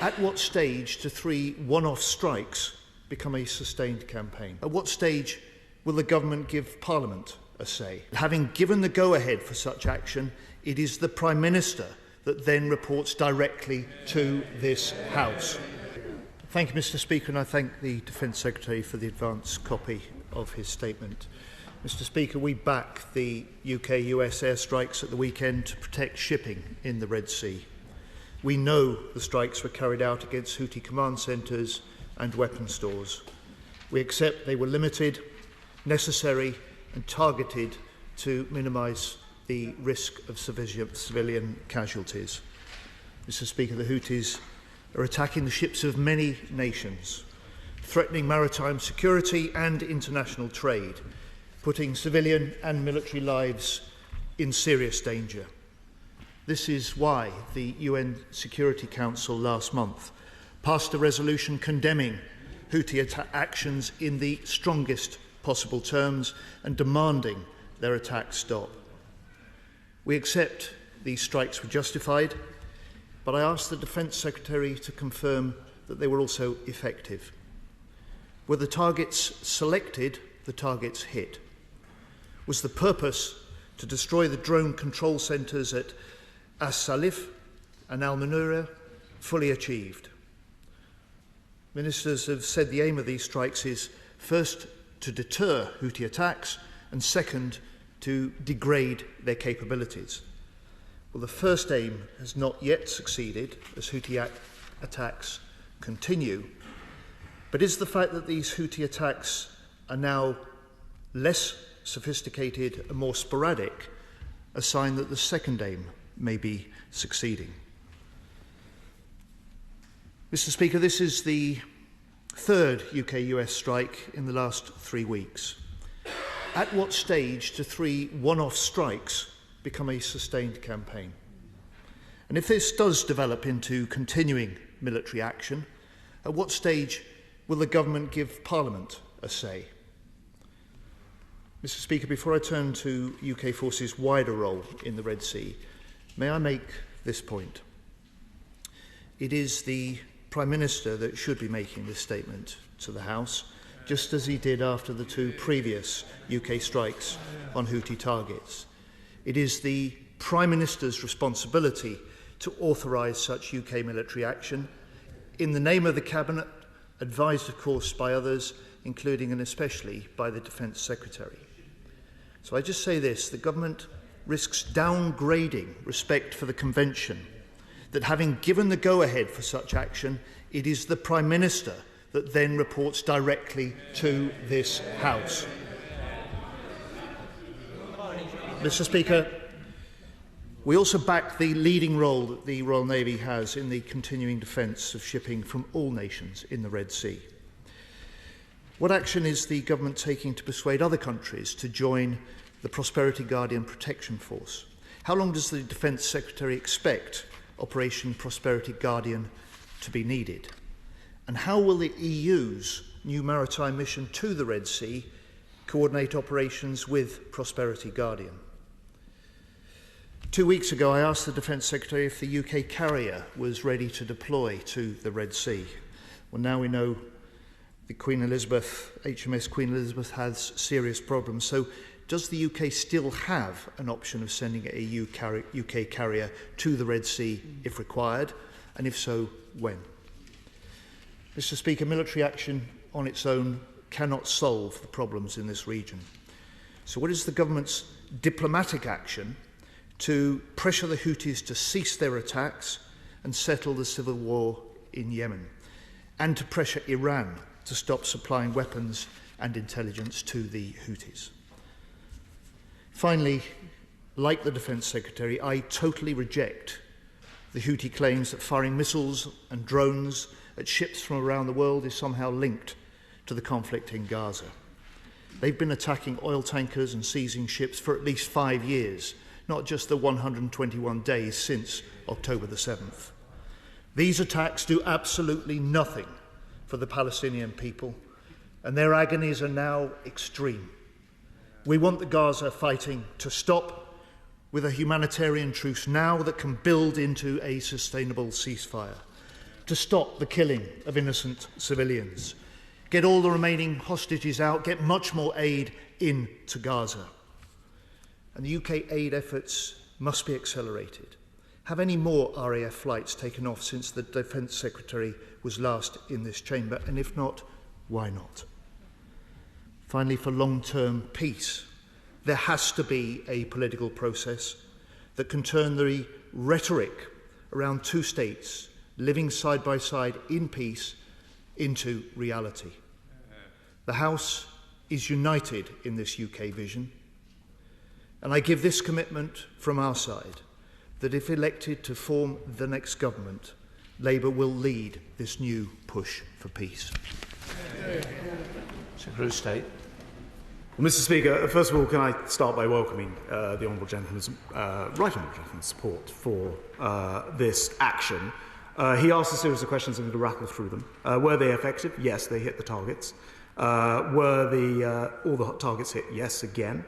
At what stage do 3 one-off strikes become a sustained campaign? At what stage will the government give Parliament a say? Having given the go-ahead for such action, it is the Prime Minister that then reports directly to this House. Thank you, Mr. Speaker, and I thank the Defence Secretary for the advance copy of his statement. Mr. Speaker, we back the UK-US airstrikes at the weekend to protect shipping in the Red Sea. We know the strikes were carried out against Houthi command centres and weapon stores. We accept they were limited, necessary and targeted to minimise the risk of civilian casualties. Mr. Speaker, the Houthis are attacking the ships of many nations, threatening maritime security and international trade, putting civilian and military lives in serious danger. This is why the UN Security Council last month passed a resolution condemning Houthi actions in the strongest possible terms and demanding their attacks stop. We accept these strikes were justified, but I ask the Defence Secretary to confirm that they were also effective. Were the targets selected, the targets hit? Was the purpose to destroy the drone control centres at As-Salif and Al-Manura fully achieved? Ministers have said the aim of these strikes is first to deter Houthi attacks and second to degrade their capabilities. Well, the first aim has not yet succeeded as Houthi attacks continue, but is the fact that these Houthi attacks are now less sophisticated and more sporadic a sign that the second aim may be succeeding? Mr. Speaker, this is the third UK-US strike in the last 3 weeks. At what stage do 3 one-off strikes become a sustained campaign? And if this does develop into continuing military action, at what stage will the government give Parliament a say? Mr. Speaker, before I turn to UK forces' wider role in the Red Sea, may I make this point? It is the Prime Minister that should be making this statement to the House, just as he did after the 2 previous UK strikes on Houthi targets. It is the Prime Minister's responsibility to authorise such UK military action in the name of the Cabinet, advised, of course, by others, including and especially by the Defence Secretary. So I just say this: the government risks downgrading respect for the Convention, that having given the go-ahead for such action, it is the Prime Minister that then reports directly to this House. Mr. Speaker, we also back the leading role that the Royal Navy has in the continuing defence of shipping from all nations in the Red Sea. What action is the government taking to persuade other countries to join the Prosperity Guardian Protection Force? How long does the Defence Secretary expect Operation Prosperity Guardian to be needed? And how will the EU's new maritime mission to the Red Sea coordinate operations with Prosperity Guardian? 2 weeks ago, I asked the Defence Secretary if the UK carrier was ready to deploy to the Red Sea. Well, now we know the HMS Queen Elizabeth has serious problems. So does the UK still have an option of sending a UK carrier to the Red Sea if required? And if so, when? Mr. Speaker, military action on its own cannot solve the problems in this region. So what is the government's diplomatic action to pressure the Houthis to cease their attacks and settle the civil war in Yemen, and to pressure Iran to stop supplying weapons and intelligence to the Houthis? Finally, like the Defence Secretary, I totally reject the Houthi claims that firing missiles and drones at ships from around the world is somehow linked to the conflict in Gaza. They've been attacking oil tankers and seizing ships for at least 5 years, not just the 121 days since October the 7th. These attacks do absolutely nothing for the Palestinian people, and their agonies are now extreme. We want the Gaza fighting to stop with a humanitarian truce now that can build into a sustainable ceasefire. to stop the killing of innocent civilians, get all the remaining hostages out, get much more aid into Gaza. And the UK aid efforts must be accelerated. Have any more RAF flights taken off since the Defence Secretary was last in this chamber? And if not, why not? Finally, for long-term peace, there has to be a political process that can turn the rhetoric around two states living side by side in peace into reality. The House is united in this UK vision, and I give this commitment from our side that if elected to form the next government, Labour will lead this new push for peace. Secretary of State. Well, Mr. Speaker, first of all, can I start by welcoming the Honourable Gentleman's, Right Honourable Gentleman's support for this action. He asked a series of questions. I'm going to rattle through them. Were they effective? Yes, they hit the targets. Were all the targets hit? Yes, again.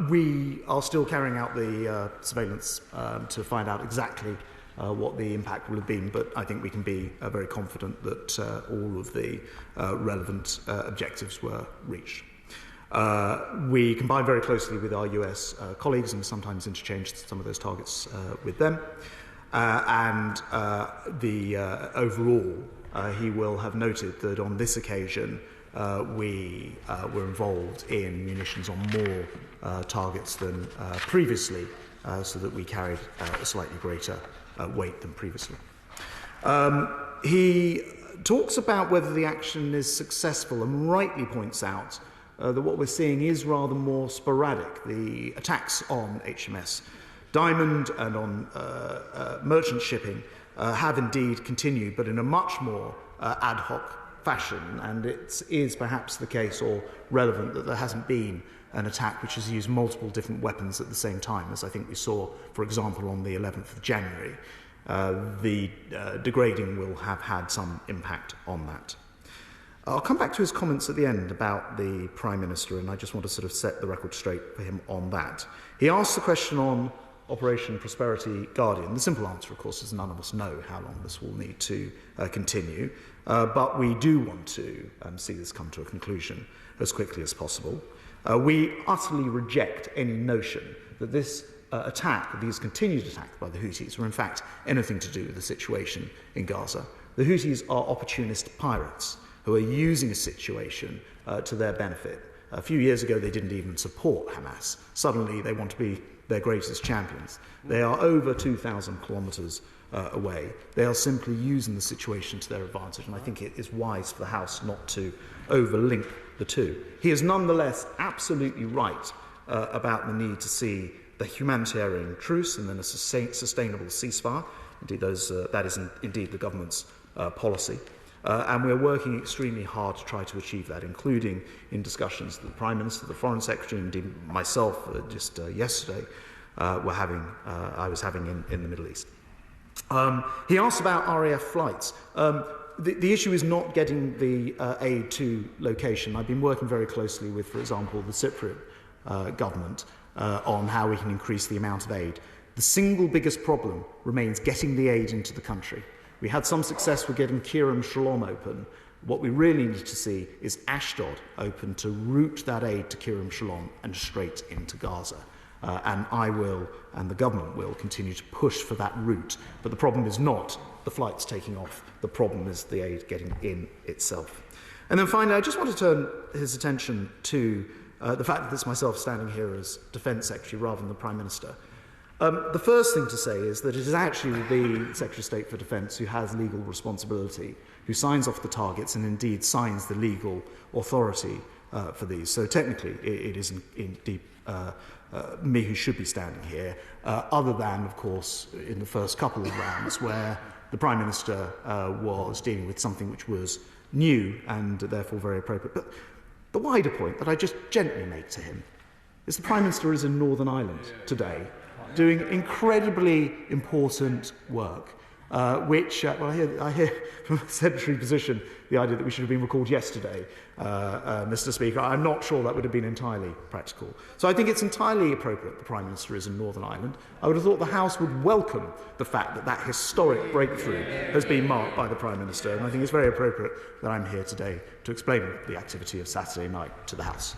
We are still carrying out the surveillance to find out exactly what the impact will have been, but I think we can be very confident that all of the relevant objectives were reached. We combine very closely with our US colleagues and sometimes interchange some of those targets with them. Overall, he will have noted that on this occasion we were involved in munitions on more targets than previously, so that we carried a slightly greater weight than previously. He talks about whether the action is successful and rightly points out that what we're seeing is rather more sporadic. The attacks on HMS Diamond and on merchant shipping have indeed continued, but in a much more ad hoc fashion, and it is perhaps the case or relevant that there hasn't been an attack which has used multiple different weapons at the same time, as I think we saw, for example, on the 11th of January. The degrading will have had some impact on that. I'll come back to his comments at the end about the Prime Minister, and I just want to sort of set the record straight for him on that. He asked the question on Operation Prosperity Guardian. The simple answer, of course, is none of us know how long this will need to continue, but we do want to see this come to a conclusion as quickly as possible. We utterly reject any notion that this attack, these continued attacks by the Houthis, were in fact anything to do with the situation in Gaza. The Houthis are opportunist pirates who are using a situation to their benefit. A few years ago, they didn't even support Hamas. Suddenly, they want to be their greatest champions. They are over 2,000 kilometres away. They are simply using the situation to their advantage, and I think it is wise for the House not to overlink the two. He is nonetheless absolutely right about the need to see the humanitarian truce and then a sustainable ceasefire. Indeed, that is indeed the government's policy. And we're working extremely hard to try to achieve that, including in discussions that the Prime Minister, the Foreign Secretary, and indeed myself just yesterday I was having in the Middle East. He asked about RAF flights. The issue is not getting the aid to location. I've been working very closely with, for example, the Cypriot government on how we can increase the amount of aid. The single biggest problem remains getting the aid into the country. We had some success with getting Kerem Shalom open. What we really need to see is Ashdod open to route that aid to Kerem Shalom and straight into Gaza. And I will, and the government will, continue to push for that route. But the problem is not the flights taking off. The problem is the aid getting in itself. And then finally, I just want to turn his attention to the fact that it's myself standing here as Defence Secretary rather than the Prime Minister. The first thing to say is that it is actually the Secretary of State for Defence who has legal responsibility, who signs off the targets and indeed signs the legal authority for these. So technically it is indeed me who should be standing here, other than, of course, in the first couple of rounds where the Prime Minister was dealing with something which was new and therefore very appropriate. But the wider point that I just gently make to him is the Prime Minister is in Northern Ireland today, doing incredibly important work. I hear from the Secretary position the idea that we should have been recalled yesterday, Mr. Speaker. I'm not sure that would have been entirely practical. So I think it's entirely appropriate the Prime Minister is in Northern Ireland. I would have thought the House would welcome the fact that that historic breakthrough has been marked by the Prime Minister, and I think it's very appropriate that I'm here today to explain the activity of Saturday night to the House.